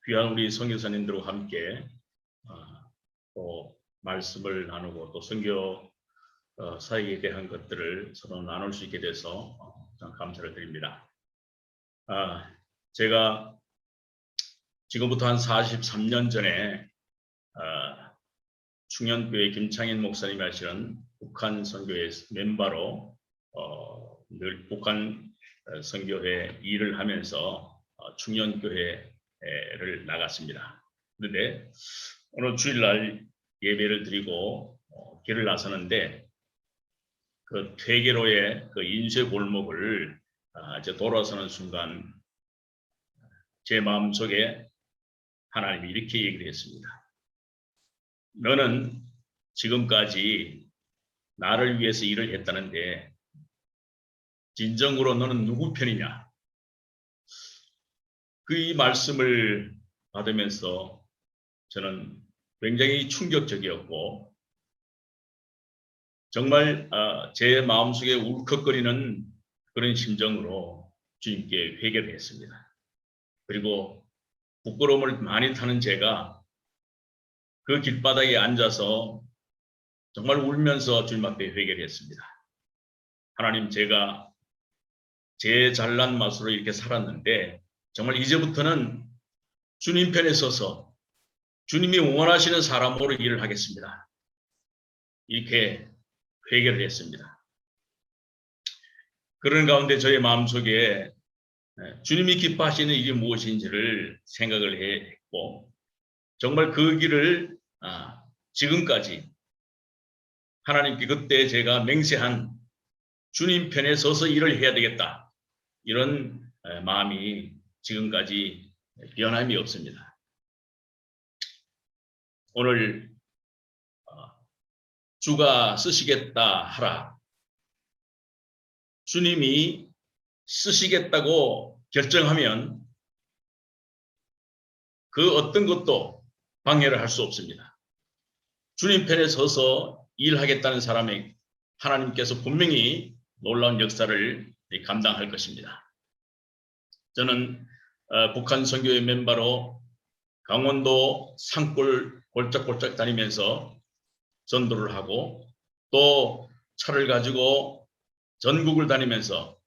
귀한 우리 선교사님들과 함께 또 말씀을 나누고 또 선교 사역에 대한 것들을 서로 나눌 수 있게 돼서 참 감사를 드립니다. 제가 지금부터 한 43년 전에 충현교회 김창인 목사님이 하시는 북한 선교회 멤버로 늘 북한 선교회 일을 하면서 충현교회를 나갔습니다. 그런데 오늘 주일날 예배를 드리고 길을 나서는데 그 퇴계로의 그 인쇄 골목을 이제 돌아서는 순간 제 마음속에 하나님이 이렇게 얘기를 했습니다. 너는 지금까지 나를 위해서 일을 했다는데 진정으로 너는 누구 편이냐? 이 말씀을 받으면서 저는 굉장히 충격적이었고 정말 제 마음속에 울컥거리는 그런 심정으로 주님께 회개를 했습니다. 그리고 부끄러움을 많이 타는 제가 그 길바닥에 앉아서 정말 울면서 주님 앞에 회개를 했습니다. 하나님, 제가 제 잘난 맛으로 이렇게 살았는데 정말 이제부터는 주님 편에 서서 주님이 원하시는 사람으로 일을 하겠습니다. 이렇게 회개를 했습니다. 그런 가운데 저의 마음속에 주님이 기뻐하시는 일이 무엇인지를 생각을 했고 정말 그 길을 지금까지 하나님께 그때 제가 맹세한 주님 편에 서서 일을 해야 되겠다. 이런 마음이 지금까지 변함이 없습니다. 오늘 주가 쓰시겠다 하라. 주님이 쓰시겠다고 결정하면 그 어떤 것도 방해를 할 수 없습니다. 주님 편에 서서 일하겠다는 사람에게 하나님께서 분명히 놀라운 역사를 감당할 것입니다. 저는 북한 선교회 멤버로 강원도 산골 골짝골짝 다니면서 전도를 하고 또 차를 가지고 전국을 다니면서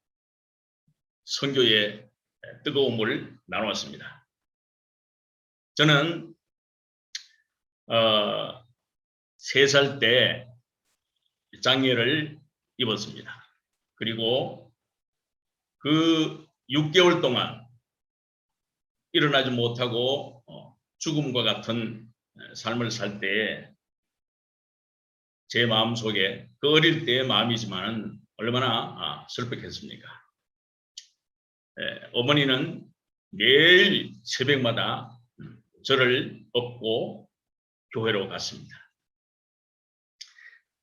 선교의 뜨거움을 나누었습니다. 저는 3살 때 장애를 입었습니다. 그리고 그 6개월 동안 일어나지 못하고 죽음과 같은 삶을 살 때에 제 마음속에 그 어릴 때의 마음이지만 얼마나 슬펐겠습니까? 어머니는 매일 새벽마다 저를 업고 교회로 갔습니다.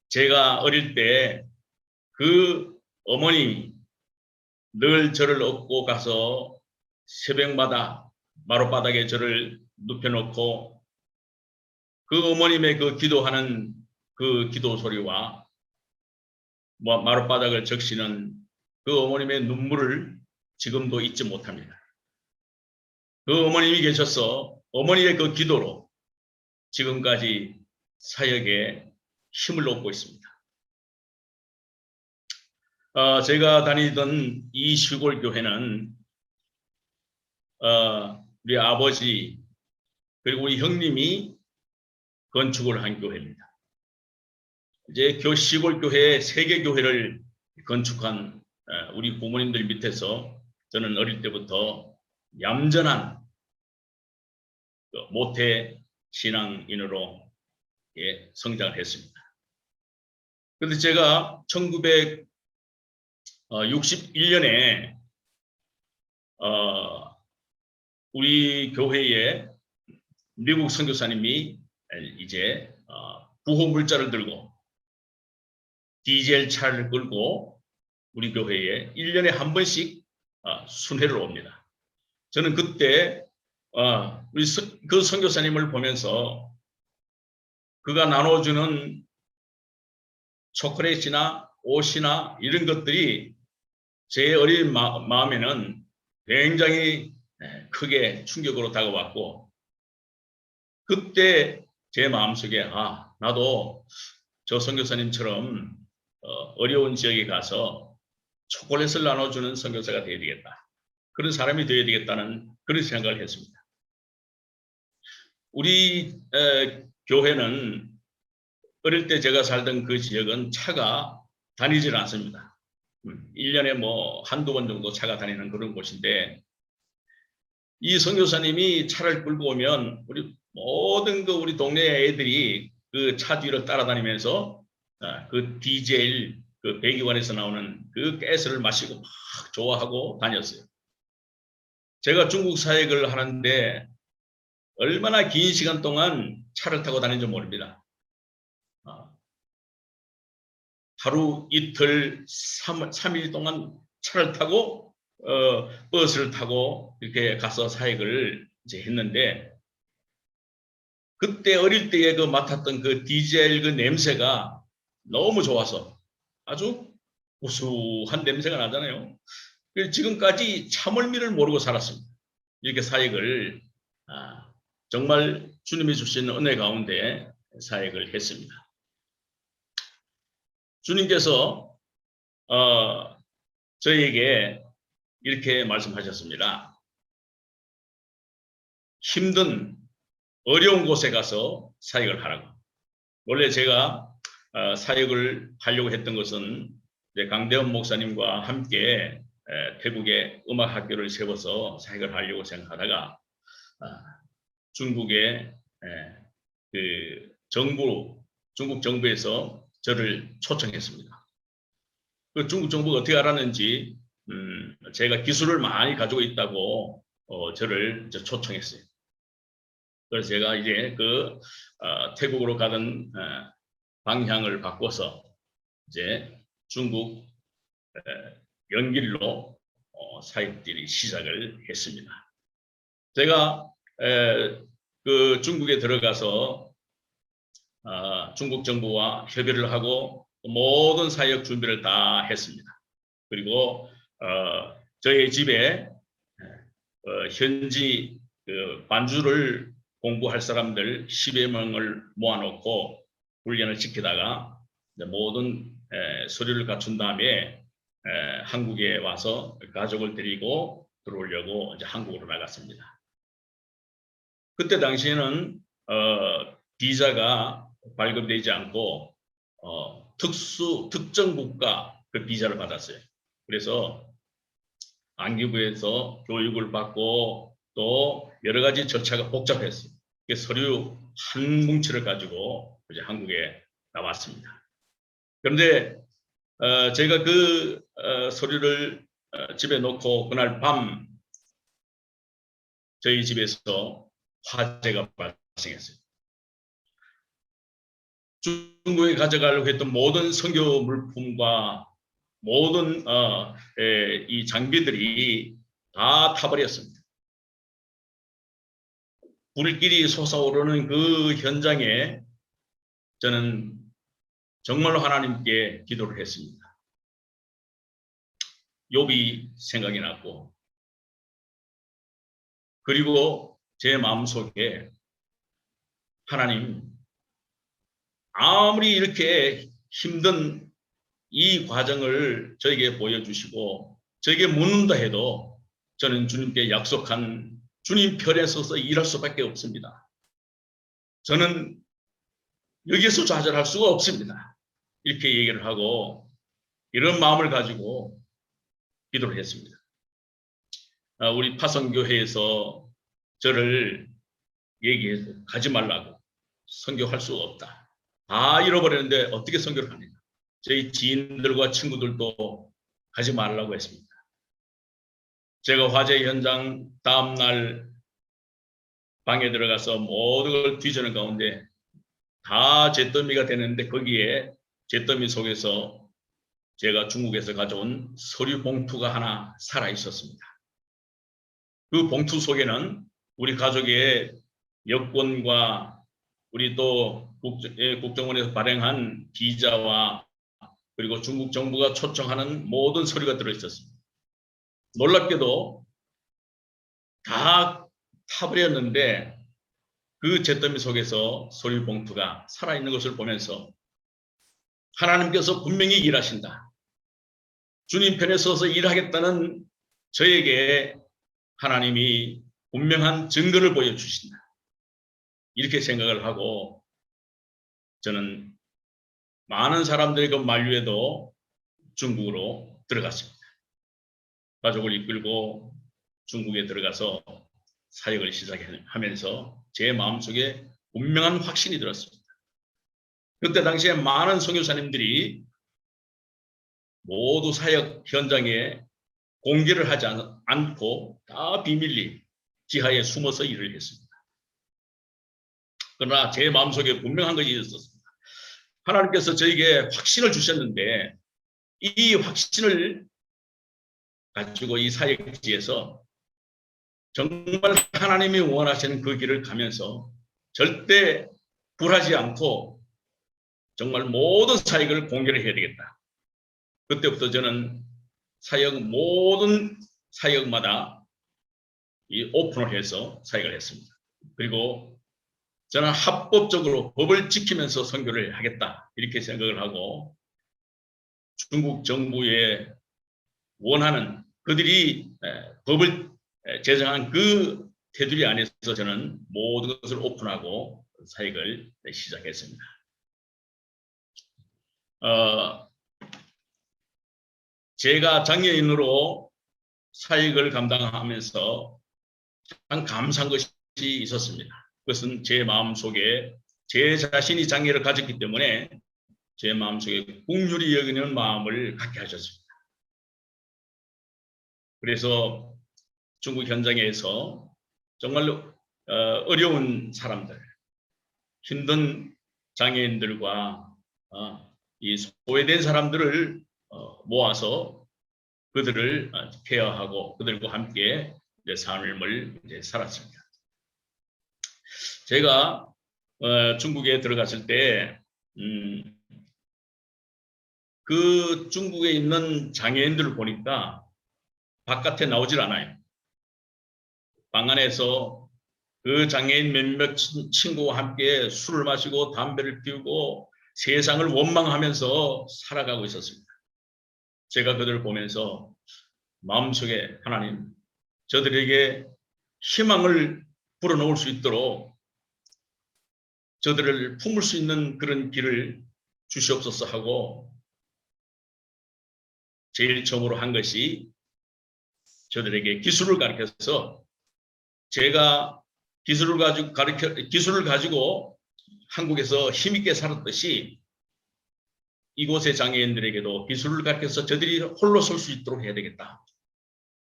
제가 어릴 때 그 어머니 늘 저를 업고 가서 새벽마다 마룻바닥에 저를 눕혀놓고 그 어머님의 그 기도하는 그 기도 소리와 마룻바닥을 적시는 그 어머님의 눈물을 지금도 잊지 못합니다. 그 어머님이 계셔서 어머니의 그 기도로 지금까지 사역에 힘을 얻고 있습니다. 제가 다니던 이 시골 교회는 우리 아버지 그리고 우리 형님이 건축을 한 교회입니다. 이제 시골 교회 3개 교회를 건축한 우리 부모님들 밑에서 저는 어릴 때부터 얌전한 모태 신앙인으로 성장을 했습니다. 그런데 제가 1961년에 우리 교회에 미국 선교사님이 이제 구호 물자를 들고 디젤 차를 끌고 우리 교회에 1년에 한 번씩 순회를 옵니다. 저는 그때 우리 그 선교사님을 보면서 그가 나눠주는 초콜릿이나 옷이나 이런 것들이 제 어린 마음에는 굉장히 크게 충격으로 다가왔고 그때 제 마음속에 나도 저 선교사님처럼 어려운 지역에 가서 초콜릿을 나눠주는 선교사가 되어야 되겠다. 그런 사람이 되어야 되겠다는 그런 생각을 했습니다. 우리 교회는 어릴 때 제가 살던 그 지역은 차가 다니질 않습니다. 1년에 뭐 한두 번 정도 차가 다니는 그런 곳인데 이 선교사님이 차를 끌고 오면 우리 모든 우리 동네 애들이 그 차 뒤를 따라다니면서 그 디젤 그 배기관에서 나오는 그 가스를 마시고 막 좋아하고 다녔어요. 제가 중국 사역을 하는데 얼마나 긴 시간 동안 차를 타고 다닌지 모릅니다. 하루 이틀 3일 동안 차를 타고 버스를 타고 이렇게 가서 사역을 이제 했는데 그때 어릴 때에 그 맡았던 그 디젤 그 냄새가 너무 좋아서 아주 우수한 냄새가 나잖아요. 지금까지 차멀미를 모르고 살았습니다. 이렇게 사역을 정말 주님이 주신 은혜 가운데 사역을 했습니다. 주님께서 저에게 이렇게 말씀하셨습니다. 힘든 어려운 곳에 가서 사역을 하라고. 원래 제가 사역을 하려고 했던 것은 강대원 목사님과 함께 태국의 음악학교를 세워서 사역을 하려고 생각하다가 중국의 그 중국 정부에서 저를 초청했습니다. 그 중국 정부가 어떻게 알았는지 제가 기술을 많이 가지고 있다고 저를 초청했어요. 그래서 제가 이제 그 태국으로 가던 방향을 바꿔서 이제 중국 연길로 사역들이 시작을 했습니다. 제가 그 중국에 들어가서 중국 정부와 협의를 하고 모든 사역 준비를 다 했습니다. 그리고 저희 집에 현지 그 반주를 공부할 사람들 10여 명을 모아놓고 훈련을 시키다가 모든 서류를 갖춘 다음에 한국에 와서 가족을 데리고 들어오려고 이제 한국으로 나갔습니다. 그때 당시에는 비자가 발급되지 않고 특정 국가 그 비자를 받았어요. 그래서 안기부에서 교육을 받고 또 여러 가지 절차가 복잡했어요. 서류 한 뭉치를 가지고 이제 한국에 나왔습니다. 그런데 제가 그 서류를 집에 놓고 그날 밤 저희 집에서 화재가 발생했어요. 중국에 가져가려고 했던 모든 선교 물품과 모든 이 장비들이 다 타버렸습니다. 불길이 솟아오르는 그 현장에 저는 정말로 하나님께 기도를 했습니다. 욥이 생각이 났고 그리고 제 마음속에 하나님 아무리 이렇게 힘든 이 과정을 저에게 보여주시고 저에게 묻는다 해도 저는 주님께 약속한 주님 편에 서서 일할 수밖에 없습니다. 저는 여기에서 좌절할 수가 없습니다. 이렇게 얘기를 하고 이런 마음을 가지고 기도를 했습니다. 우리 파성교회에서 저를 얘기해서 가지 말라고 선교할 수가 없다. 다 잃어버렸는데 어떻게 선교를 합니까? 저희 지인들과 친구들도 가지 말라고 했습니다. 제가 화재 현장 다음날 방에 들어가서 모든 걸 뒤지는 가운데 다 잿더미가 되는데 거기에 잿더미 속에서 제가 중국에서 가져온 서류 봉투가 하나 살아 있었습니다. 그 봉투 속에는 우리 가족의 여권과 우리 또 국정원에서 발행한 비자와 그리고 중국 정부가 초청하는 모든 서류가 들어있었습니다. 놀랍게도 다 타버렸는데 그 잿더미 속에서 소리봉투가 살아있는 것을 보면서 하나님께서 분명히 일하신다. 주님 편에 서서 일하겠다는 저에게 하나님이 분명한 증거를 보여주신다. 이렇게 생각을 하고 저는 많은 사람들의 그 만류에도 중국으로 들어갔습니다. 가족을 이끌고 중국에 들어가서 사역을 시작하면서 제 마음속에 분명한 확신이 들었습니다. 그때 당시에 많은 선교사님들이 모두 사역 현장에 공개를 하지 않고 다 비밀리 지하에 숨어서 일을 했습니다. 그러나 제 마음속에 분명한 것이 있었습니다. 하나님께서 저에게 확신을 주셨는데 이 확신을 가지고 이 사역지에서 정말 하나님이 원하시는 그 길을 가면서 절대 굴하지 않고 정말 모든 사역을 공개를 해야 되겠다. 그때부터 저는 모든 사역마다 이 오픈을 해서 사역을 했습니다. 그리고 저는 합법적으로 법을 지키면서 선교를 하겠다 이렇게 생각을 하고 중국 정부에 원하는 그들이 법을 제정한 그 테두리 안에서 저는 모든 것을 오픈하고 사역을 시작했습니다. 제가 장애인으로 사역을 감당하면서 참 감사한 것이 있었습니다. 그것은 제 마음속에 제 자신이 장애를 가졌기 때문에 제 마음속에 긍휼히 여기는 마음을 갖게 하셨습니다. 그래서 중국 현장에서 정말로 어려운 사람들, 힘든 장애인들과 이 소외된 사람들을 모아서 그들을 케어하고 그들과 함께 삶을 살았습니다. 제가 중국에 들어갔을 때 그 중국에 있는 장애인들을 보니까 바깥에 나오질 않아요. 방 안에서 그 장애인 몇몇 친구와 함께 술을 마시고 담배를 피우고 세상을 원망하면서 살아가고 있었습니다. 제가 그들을 보면서 마음속에 하나님, 저들에게 희망을 불어넣을 수 있도록 저들을 품을 수 있는 그런 길을 주시옵소서 하고 제일 처음으로 한 것이 저들에게 기술을 가르쳐서 제가 기술을 가지고 한국에서 힘있게 살았듯이 이곳의 장애인들에게도 기술을 가르쳐서 저들이 홀로 설 수 있도록 해야 되겠다.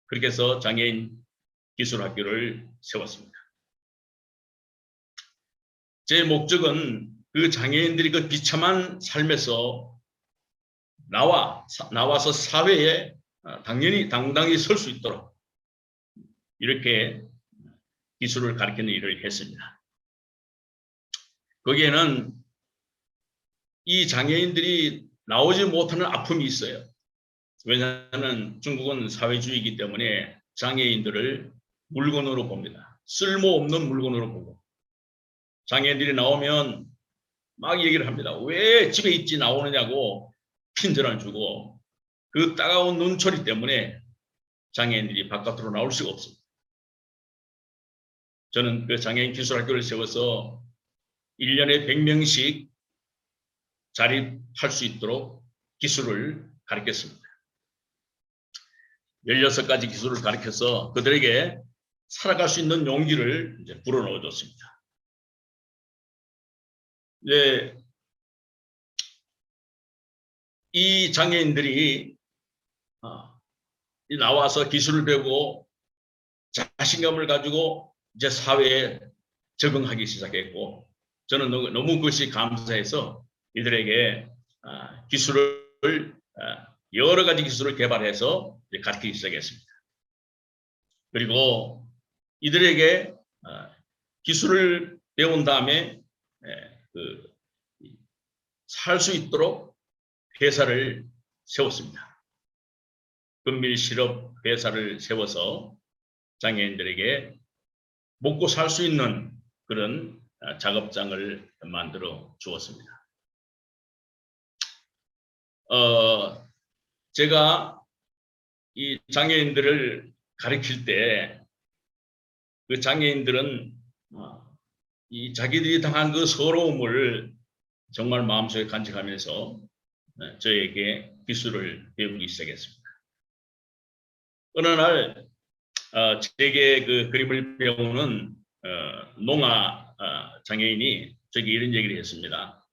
그렇게 해서 장애인 기술학교를 세웠습니다. 제 목적은 그 장애인들이 그 비참한 삶에서 나와서 사회에 당당히 설 수 있도록 이렇게 기술을 가르치는 일을 했습니다. 거기에는 이 장애인들이 나오지 못하는 아픔이 있어요. 왜냐하면 중국은 사회주의이기 때문에 장애인들을 물건으로 봅니다. 쓸모없는 물건으로 보고 장애인들이 나오면 막 얘기를 합니다. 왜 집에 있지 나오느냐고 핀잔을 주고 그 따가운 눈초리 때문에 장애인들이 바깥으로 나올 수가 없습니다. 저는 그 장애인 기술학교를 세워서 1년에 100명씩 자립할 수 있도록 기술을 가르쳤습니다. 16가지 기술을 가르쳐서 그들에게 살아갈 수 있는 용기를 이제 불어넣어 줬습니다. 이제 이 장애인들이 나와서 기술을 배우고 자신감을 가지고 이제 사회에 적응하기 시작했고 저는 너무 그것이 감사해서 이들에게 기술을 여러 가지 기술을 개발해서 가르치기 시작했습니다. 그리고 이들에게 기술을 배운 다음에 살 수 있도록 회사를 세웠습니다. 근밀 실업 회사를 세워서 장애인들에게 먹고 살 수 있는 그런 작업장을 만들어 주었습니다. 제가 이 장애인들을 가르칠 때 그 장애인들은 이 자기들이 당한 그 서러움을 정말 마음속에 간직하면서 저에게 기술을 배우기 시작했습니다. 어느 날 제게 그 그림을 배우는 농아 장애인이 저에게 이런 얘기를 했습니다.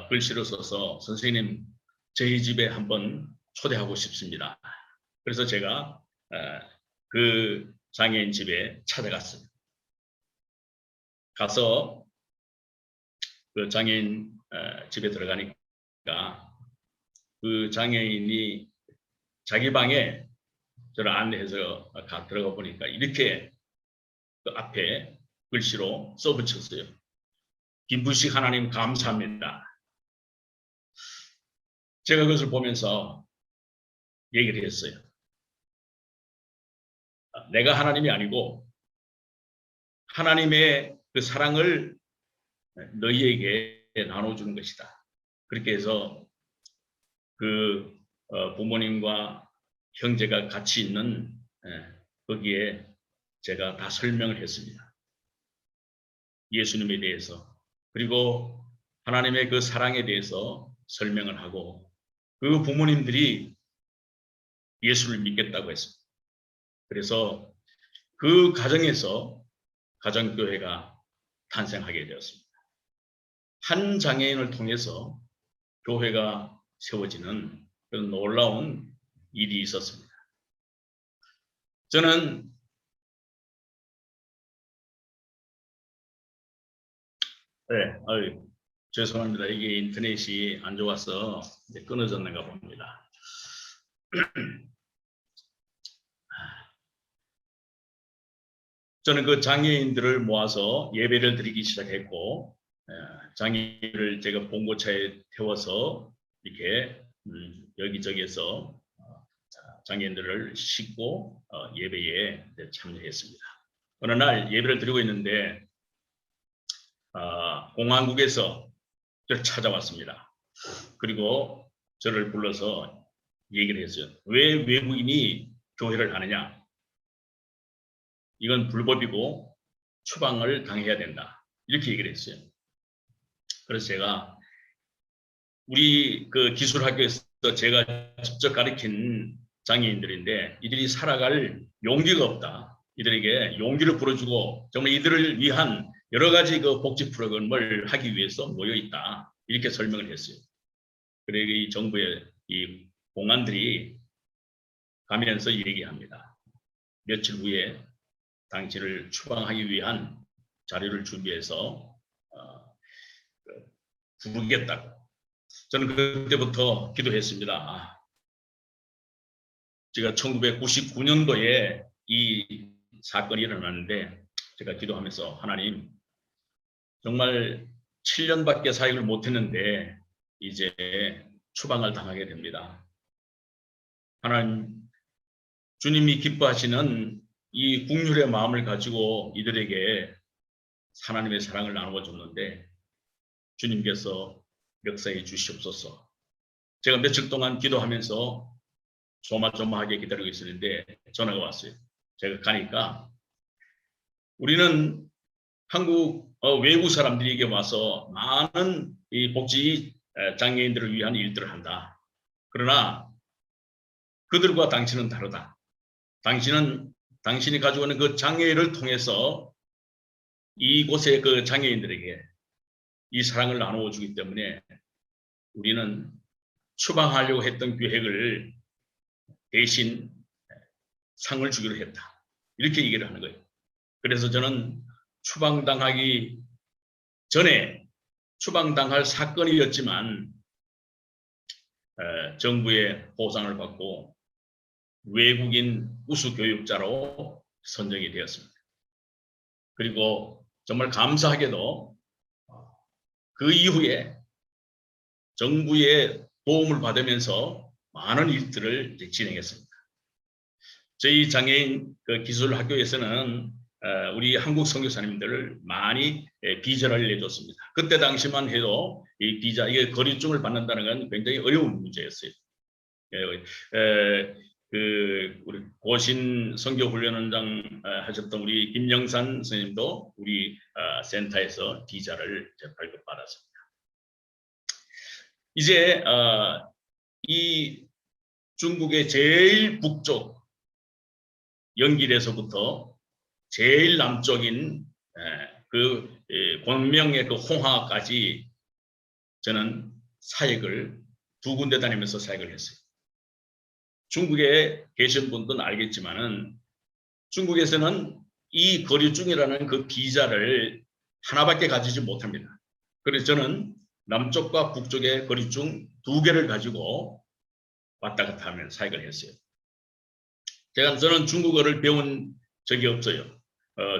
글씨로 써서 선생님 저희 집에 한번 초대하고 싶습니다. 그래서 제가 그 장애인 집에 찾아갔어요. 가서 그 장애인 집에 들어가니까 그 장애인이 자기 방에 저를 안내해서 들어가 보니까 이렇게 그 앞에 글씨로 써붙였어요. 김부식 하나님 감사합니다. 제가 그것을 보면서 얘기를 했어요. 내가 하나님이 아니고 하나님의 그 사랑을 너희에게 나눠주는 것이다. 그렇게 해서 그 부모님과 형제가 같이 있는 거기에 제가 다 설명을 했습니다. 예수님에 대해서 그리고 하나님의 그 사랑에 대해서 설명을 하고 그 부모님들이 예수를 믿겠다고 했습니다. 그래서 그 가정에서 가정교회가 탄생하게 되었습니다. 한 장애인을 통해서 교회가 세워지는 그런 놀라운 일이 있었습니다. 저는 죄송합니다. 이게 인터넷이 안 좋아서 이제 끊어졌는가 봅니다. 저는 그 장애인들을 모아서 예배를 드리기 시작했고 장애인을 제가 봉고차에 태워서 이렇게 여기저기에서 장애인들을 싣고 예배에 참여했습니다. 어느 날 예배를 드리고 있는데 공항국에서 저를 찾아왔습니다. 그리고 저를 불러서 얘기를 했어요. 왜 외국인이 교회를 하느냐? 이건 불법이고 추방을 당해야 된다. 이렇게 얘기를 했어요. 그래서 제가 우리 그 기술학교에서 제가 직접 가르친 장애인들인데 이들이 살아갈 용기가 없다. 이들에게 용기를 불어주고 정말 이들을 위한 여러 가지 그 복지 프로그램을 하기 위해서 모여 있다. 이렇게 설명을 했어요. 그리고 이 정부의 이 공안들이 가면서 얘기합니다. 며칠 후에 당신을 추방하기 위한 자료를 준비해서 부르겠다고. 저는 그때부터 기도했습니다. 제가 1999년도에 이 사건이 일어났는데 제가 기도하면서 하나님 정말 7년밖에 사역을 못했는데 이제 추방을 당하게 됩니다. 하나님 주님이 기뻐하시는 이 국률의 마음을 가지고 이들에게 하나님의 사랑을 나누어 줬는데 주님께서 역사해 주시옵소서. 제가 며칠 동안 기도하면서 조마조마하게 기다리고 있었는데 전화가 왔어요. 제가 가니까 우리는 한국 외국 사람들에게 와서 많은 이 복지 장애인들을 위한 일들을 한다. 그러나 그들과 당신은 다르다. 당신이 가지고 있는 그 장애를 통해서 이곳의 그 장애인들에게 이 사랑을 나누어 주기 때문에 우리는 추방하려고 했던 계획을 대신 상을 주기로 했다. 이렇게 얘기를 하는 거예요. 그래서 저는 추방당하기 전에 추방당할 사건이었지만 정부의 보상을 받고 외국인 우수 교육자로 선정이 되었습니다. 그리고 정말 감사하게도 그 이후에 정부의 도움을 받으면서 많은 일들을 진행했습니다. 저희 장애인 그 기술학교에서는 우리 한국 선교사님들을 많이 비전을 내줬습니다. 그때 당시만 해도 이 비자, 이게 거리증을 받는다는 건 굉장히 어려운 문제였어요. 우리 고신 선교훈련원장 하셨던 우리 김영산 선생님도 우리 센터에서 비자를 발급받았습니다. 이제 이 중국의 제일 북쪽 연길에서부터 제일 남쪽인 그 광명의 그 홍하까지 저는 사역을 두 군데 다니면서 사역을 했어요. 중국에 계신 분들은 알겠지만은 중국에서는 이 거류증이라는 그 비자를 하나밖에 가지지 못합니다. 그래서 저는 남쪽과 북쪽의 거류증 두 개를 가지고 왔다 갔다 하면 사역을 했어요. 저는 중국어를 배운 적이 없어요.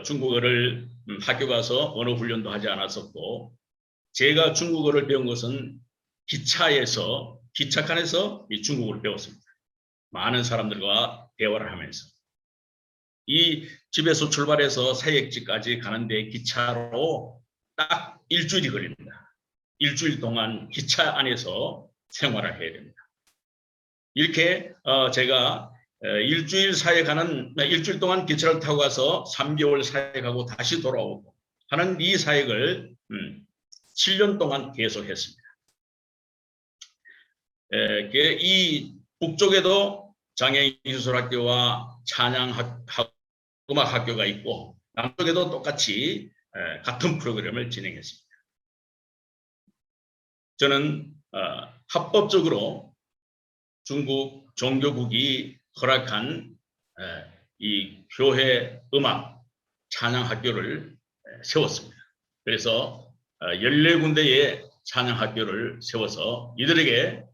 중국어를 학교 가서 언어 훈련도 하지 않았었고, 제가 중국어를 배운 것은 기차칸에서 이 중국어를 배웠습니다. 많은 사람들과 대화를 하면서. 이 집에서 출발해서 사역지까지 가는데 기차로 딱 일주일이 걸립니다. 일주일 동안 기차 안에서 생활을 해야 됩니다. 이렇게 제가 일주일 동안 기차를 타고 가서 3개월 사역하고 다시 돌아오고 하는 이 사역을 7년 동안 계속했습니다. 이 북쪽에도 장애인예술학교와 찬양음악학교가 있고 남쪽에도 똑같이 같은 프로그램을 진행했습니다. 저는 합법적으로 중국 종교국이 허락한 이 교회 음악 찬양학교를 세웠습니다. 그래서 14군데의 찬양학교를 세워서 이들에게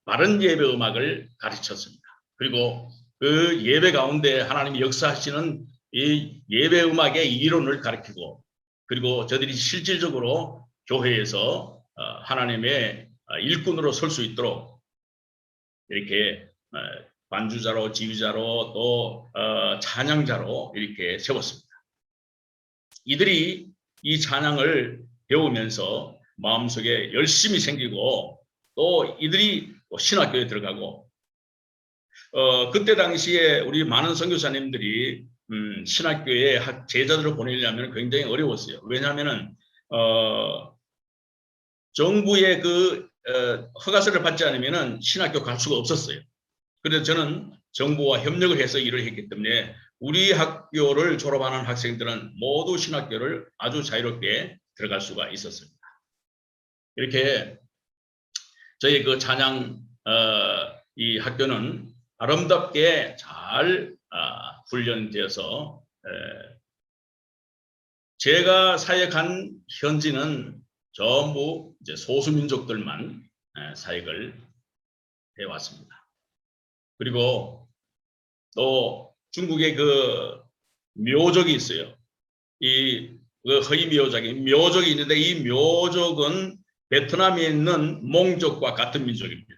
바른 예배 음악을 가르쳤습니다. 그리고 그 예배 가운데 하나님이 역사하시는 이 예배 음악의 이론을 가르치고, 그리고 저들이 실질적으로 교회에서 하나님의 일꾼으로 설 수 있도록 이렇게 반주자로, 지휘자로, 또 찬양자로 이렇게 세웠습니다. 이들이 이 찬양을 배우면서 마음속에 열심이 생기고, 또 이들이 신학교에 들어가고, 그때 당시에 우리 많은 선교사님들이 신학교에 제자들을 보내려면 굉장히 어려웠어요. 왜냐하면은 정부의 그 허가서를 받지 않으면은 신학교 갈 수가 없었어요. 그래서 저는 정부와 협력을 해서 일을 했기 때문에 우리 학교를 졸업하는 학생들은 모두 신학교를 아주 자유롭게 들어갈 수가 있었습니다. 이렇게 저희 그 찬양 이 학교는 아름답게 잘 훈련되어서 제가 사역한 현지는 전부 이제 소수민족들만 사역을 해왔습니다. 그리고 또 중국의 그 묘족이 있어요. 이 묘족이 있는데 이 묘족은 베트남에 있는 몽족과 같은 민족입니다.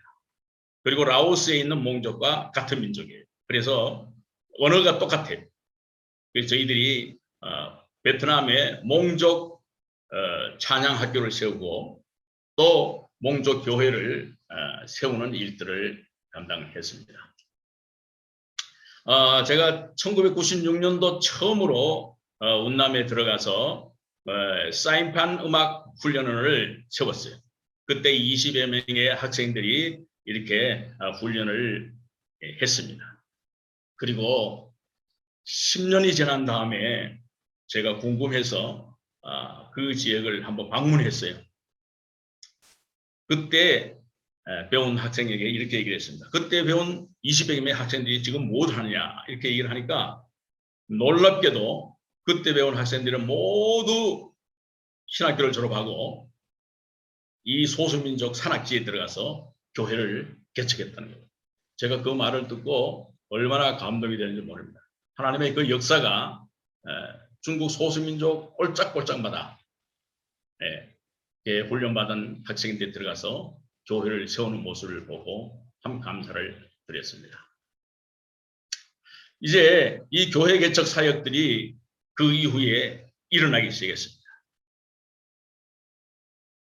그리고 라오스에 있는 몽족과 같은 민족이에요. 그래서 언어가 똑같아요. 그래서 저희들이 베트남의 몽족 찬양학교를 세우고 또 몽족 교회를 세우는 일들을 담당했습니다. 제가 1996년도 처음으로 운남에 들어가서 사인판 음악 훈련원을 세웠어요. 그때 20여 명의 학생들이 이렇게 훈련을 했습니다. 그리고 10년이 지난 다음에 제가 궁금해서 그 지역을 한번 방문했어요. 그때 배운 학생에게 이렇게 얘기를 했습니다. 그때 배운 20여 명의 학생들이 지금 뭐 하느냐 이렇게 얘기를 하니까 놀랍게도 그때 배운 학생들은 모두 신학교를 졸업하고 이 소수민족 산악지에 들어가서 교회를 개척했다는 거예요. 제가 그 말을 듣고 얼마나 감동이 되는지 모릅니다. 하나님의 그 역사가 중국 소수민족 꼴짝꼴짝마다 훈련받은 학생들이 들어가서 교회를 세우는 모습을 보고 참 감사를 드렸습니다. 이제 이 교회 개척 사역들이 그 이후에 일어나기 시작했습니다.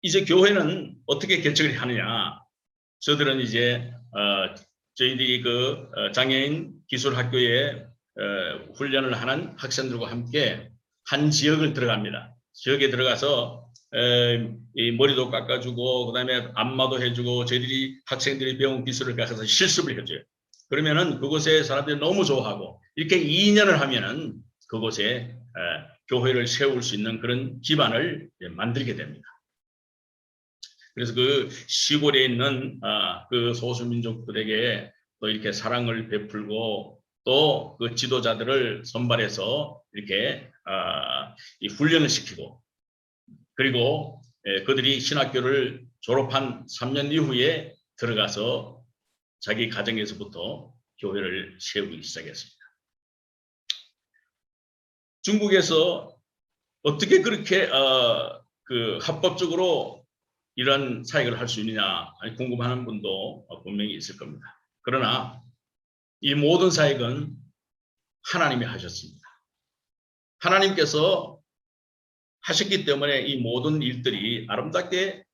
이제 교회는 어떻게 개척을 하느냐? 저들은 이제 저희들이 그 장애인 기술학교에 훈련을 하는 학생들과 함께 한 지역을 들어갑니다. 지역에 들어가서 이 머리도 깎아주고 그다음에 안마도 해주고 저희들이 학생들이 배운 기술을 가서 실습을 해줘요. 그러면은 그곳에 사람들이 너무 좋아하고 이렇게 2년을 하면은 그곳에 교회를 세울 수 있는 그런 기반을 만들게 됩니다. 그래서 그 시골에 있는 그 소수민족들에게 또 이렇게 사랑을 베풀고 또 그 지도자들을 선발해서 이렇게 이 훈련을 시키고 그리고 그들이 신학교를 졸업한 3년 이후에 들어가서 자기 가정에서부터 교회를 세우기 시작했습니다. 중국에서 어떻게 그렇게 그 합법적으로 이런 사역을 할 수 있느냐 궁금해하는 분도 분명히 있을 겁니다. 그러나 이 모든 사역은 하나님이 하셨습니다. 하나님께서 하셨기 때문에 이 모든 일들이 아름답게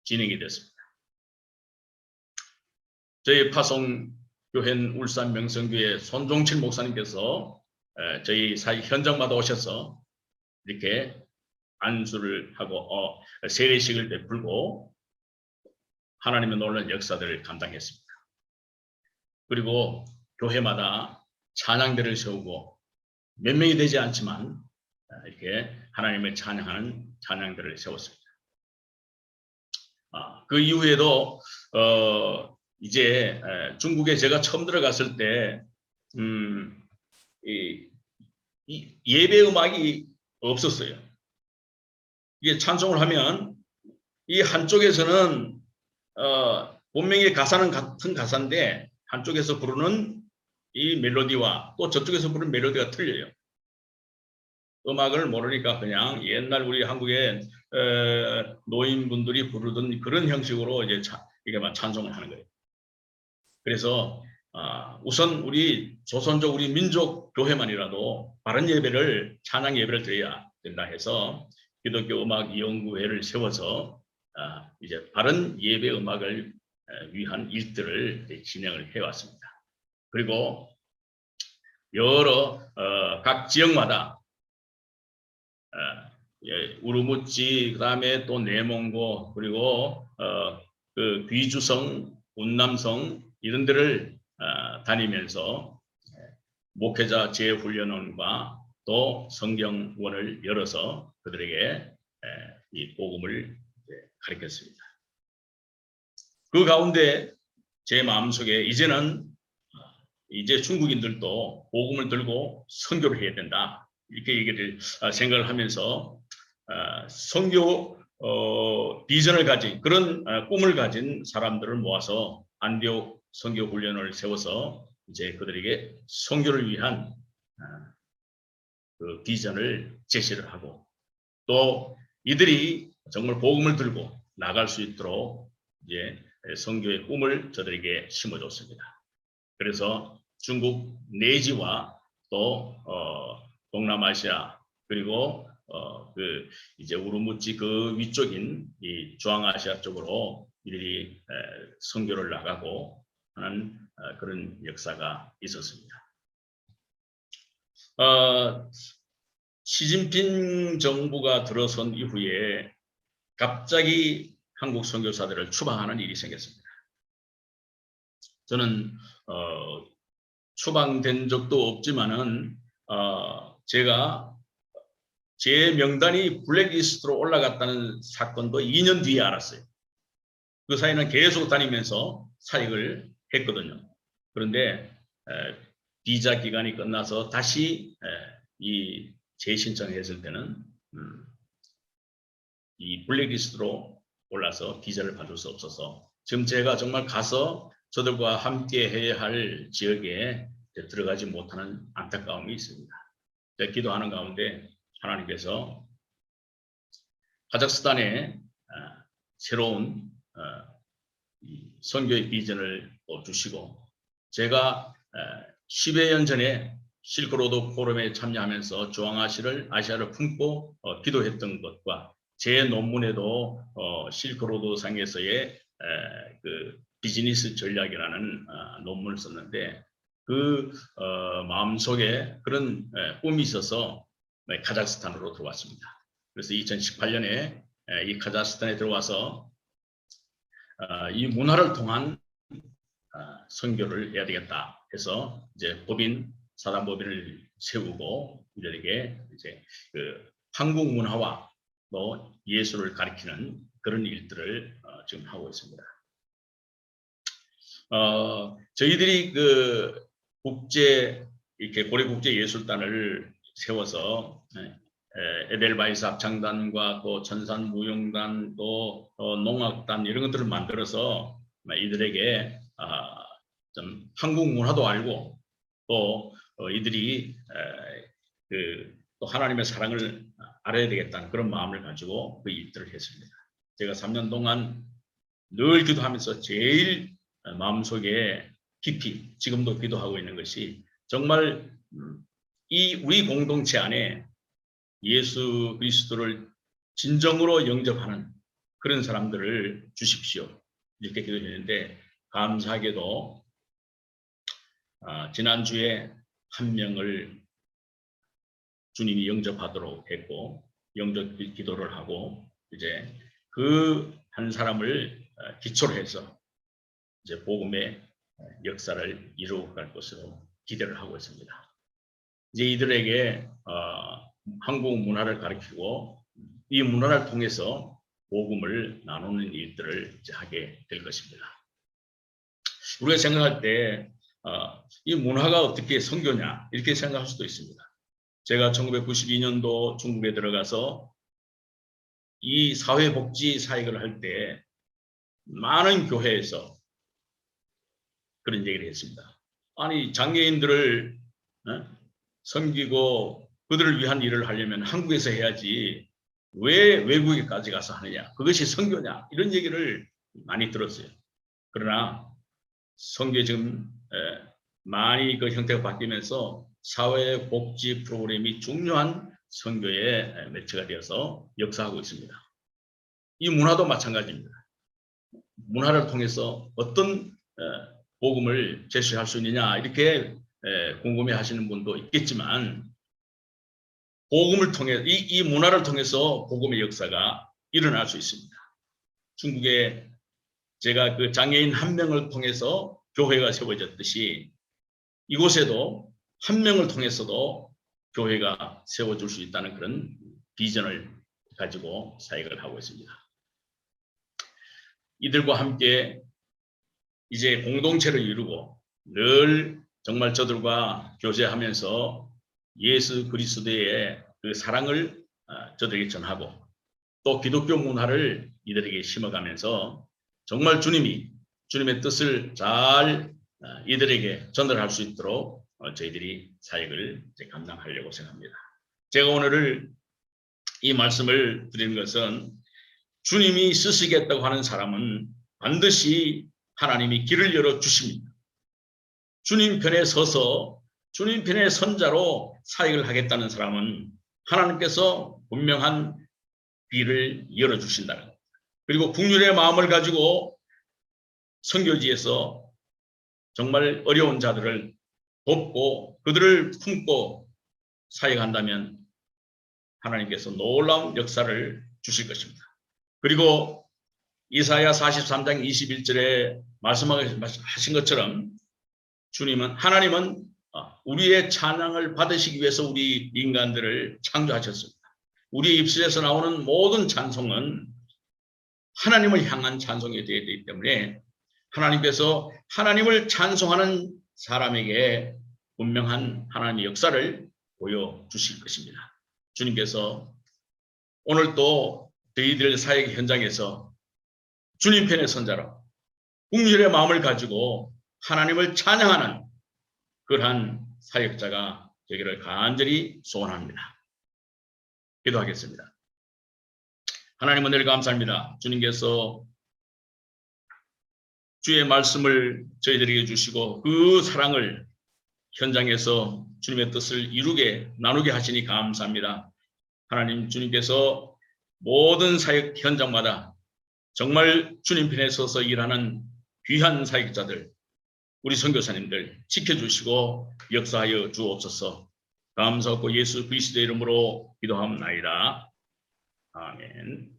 진행이 됐습니다. 저희 파송교회 울산 명성교회 손종칠 목사님께서 저희 사역 현장마다 오셔서 이렇게 안수를 하고 세례식을 베풀고 하나님의 놀라운 역사들을 감당했습니다. 그리고 교회마다 찬양대를 세우고 몇 명이 되지 않지만 이렇게 하나님을 찬양하는 찬양대를 세웠습니다. 그 이후에도 이제 중국에 제가 처음 들어갔을 때 이 예배 음악이 없었어요. 이게 찬송을 하면 이 한쪽에서는 본명의 가사는 같은 가사인데 한쪽에서 부르는 이 멜로디와 또 저쪽에서 부르는 멜로디가 틀려요. 음악을 모르니까 그냥 옛날 우리 한국의 노인분들이 부르던 그런 형식으로 이제 이게 막 찬송을 하는 거예요. 그래서 우선 우리 조선족 우리 민족 교회만이라도 바른 예배를 찬양 예배를 드려야 된다 해서 기독교 음악 연구회를 세워서 이제 바른 예배 음악을 위한 일들을 진행을 해왔습니다. 그리고 여러 각 지역마다 우르무치 그다음에 또 내몽고 그리고 그 귀주성, 운남성 이런 데를 다니면서 목회자 재훈련원과 또 성경원을 열어서 그들에게 이 복음을 가르쳤습니다. 그 가운데 제 마음속에 이제는 이제 중국인들도 복음을 들고 선교를 해야 된다 이렇게 얘기를 생각을 하면서 선교 비전을 가진 그런 꿈을 가진 사람들을 모아서 안디옥 선교 훈련을 세워서 이제 그들에게 선교를 위한 그 비전을 제시를 하고 또 이들이 정말 복음을 들고 나갈 수 있도록 이제 선교의 꿈을 저들에게 심어줬습니다. 그래서 중국 내지와 또 동남아시아 그리고 그 이제 우르무치 그 위쪽인 이 중앙아시아 쪽으로 이들이 선교를 나가고 하는 그런 역사가 있었습니다. 시진핑 정부가 들어선 이후에 갑자기 한국 선교사들을 추방하는 일이 생겼습니다. 저는 추방된 적도 없지만은 제가 제 명단이 블랙리스트로 올라갔다는 사건도 2년 뒤에 알았어요. 그 사이는 계속 다니면서 사역을 했거든요. 그런데 비자 기간이 끝나서 다시 이 재신청했을 때는 이 블랙리스트로 올라서 비자를 받을 수 없어서 지금 제가 정말 가서 저들과 함께 해야 할 지역에 들어가지 못하는 안타까움이 있습니다. 제가 기도하는 가운데 하나님께서 카자흐스탄에 새로운 선교의 비전을 주시고 제가 10여 년 전에 실크로드 포럼에 참여하면서 중앙아시아를 품고 기도했던 것과 제 논문에도 실크로드 상에서의 그 비즈니스 전략이라는 논문을 썼는데 그 마음속에 그런 꿈이 있어서 카자흐스탄으로 들어왔습니다. 그래서 2018년에 이 카자흐스탄에 들어와서 이 문화를 통한 선교를 해야 되겠다 해서 이제 사단법인을 세우고 이들에게 이제 그 한국 문화와 또 예술을 가리키는 그런 일들을 지금 하고 있습니다. 저희들이 그 이렇게 고려국제예술단을 세워서 에델바이스 합창단과 또 천산무용단 또 농악단 이런 것들을 만들어서 이들에게 좀 한국 문화도 알고 또 이들이 또 하나님의 사랑을 알아야 되겠다는 그런 마음을 가지고 그 일들을 했습니다. 제가 3년 동안 늘 기도하면서 제일 마음속에 깊이 지금도 기도하고 있는 것이 정말 우리 공동체 안에 예수 그리스도를 진정으로 영접하는 그런 사람들을 주십시오. 이렇게 기도했는데 감사하게도 지난주에 한 명을 주님이 영접하도록 했고 영접 기도를 하고 이제 그 한 사람을 기초로 해서 이제 복음의 역사를 이루어갈 것으로 기대를 하고 있습니다. 이제 이들에게 한국 문화를 가르치고 이 문화를 통해서 복음을 나누는 일들을 이제 하게 될 것입니다. 우리가 생각할 때 이 문화가 어떻게 선교냐 이렇게 생각할 수도 있습니다. 제가 1992년도 중국에 들어가서 이 사회복지 사역을 할 때 많은 교회에서 그런 얘기를 했습니다. 아니 장애인들을 섬기고 그들을 위한 일을 하려면 한국에서 해야지 왜 외국에까지 가서 하느냐 그것이 선교냐 이런 얘기를 많이 들었어요. 그러나 선교에 지금 많이 그 형태가 바뀌면서 사회복지 프로그램이 중요한 선교의 매체가 되어서 역사하고 있습니다. 이 문화도 마찬가지입니다. 문화를 통해서 어떤 복음을 제시할 수 있느냐 이렇게 궁금해 하시는 분도 있겠지만 복음을 통해 이 문화를 통해서 복음의 역사가 일어날 수 있습니다. 중국에 제가 그 장애인 한 명을 통해서 교회가 세워졌듯이 이곳에도 한 명을 통해서도 교회가 세워질 수 있다는 그런 비전을 가지고 사역을 하고 있습니다. 이들과 함께 이제 공동체를 이루고 늘 정말 저들과 교제하면서 예수 그리스도의 그 사랑을 저들에게 전하고 또 기독교 문화를 이들에게 심어가면서 정말 주님의 뜻을 잘 이들에게 전달할 수 있도록 저희들이 사역을 감당하려고 생각합니다. 제가 오늘 이 말씀을 드리는 것은 주님이 쓰시겠다고 하는 사람은 반드시 하나님이 길을 열어 주십니다. 주님 편에 서서 주님 편의 선자로 사역을 하겠다는 사람은 하나님께서 분명한 길을 열어 주신다는 것. 그리고 국률의 마음을 가지고 선교지에서 정말 어려운 자들을 돕고 그들을 품고 사역한다면 하나님께서 놀라운 역사를 주실 것입니다. 그리고 이사야 43장 21절에 말씀하신 것처럼 하나님은 우리의 찬양을 받으시기 위해서 우리 인간들을 창조하셨습니다. 우리 입술에서 나오는 모든 찬송은 하나님을 향한 찬송이 되어야 되기 때문에 하나님께서 하나님을 찬송하는 사람에게 분명한 하나님의 역사를 보여주실 것입니다. 주님께서 오늘 또 저희들 사역 현장에서 주님 편의 선자로 국률의 마음을 가지고 하나님을 찬양하는 그러한 사역자가 되기를 간절히 소원합니다. 기도하겠습니다. 하나님 은혜를 감사합니다. 주님께서 주의 말씀을 저희들에게 주시고 그 사랑을 현장에서 주님의 뜻을 이루게 나누게 하시니 감사합니다. 하나님, 주님께서 모든 사역 현장마다 정말 주님 편에 서서 일하는 귀한 사역자들, 우리 선교사님들 지켜주시고 역사하여 주옵소서. 감사하고 예수 그리스도의 이름으로 기도하옵나이다. 아멘.